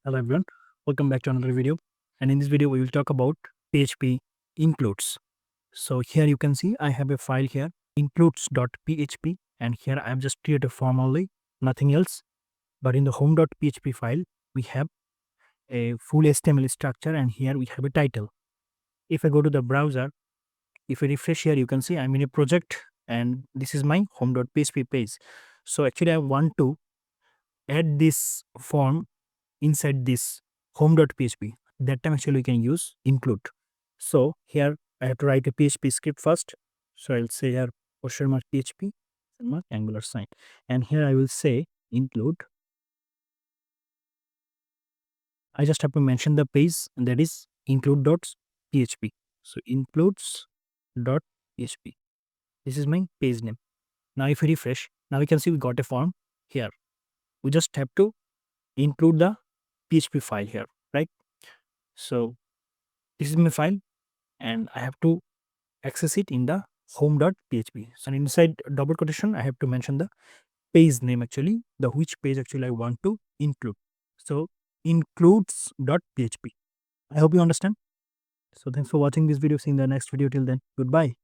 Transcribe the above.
Hello everyone, welcome back to another video. And in this video, we will talk about PHP includes. So here you can see I have a file here, includes.php, and here I have just created a form only, nothing else. But in the home.php file, we have a full HTML structure, and here we have a title. If I go to the browser, if I refresh here, you can see I'm in a project, and this is my home.php page. So actually, I want to add this form inside this home.php. That time actually we can use include. So here I have to write a PHP script first. So I'll say here question mark PHP mark angular sign, and here I will say include. I just have to mention the page, and that is include.php. So includes.php. This is my page name. Now if we refresh, now we can see we got a form here. We just have to include the PHP file here, right? So this is my file, and I have to access it in the home.php. So inside double quotation, I have to mention the page name actually, the which page actually I want to include. So includes.php. I hope you understand. So thanks for watching this video. See you in the next video. Till then, goodbye.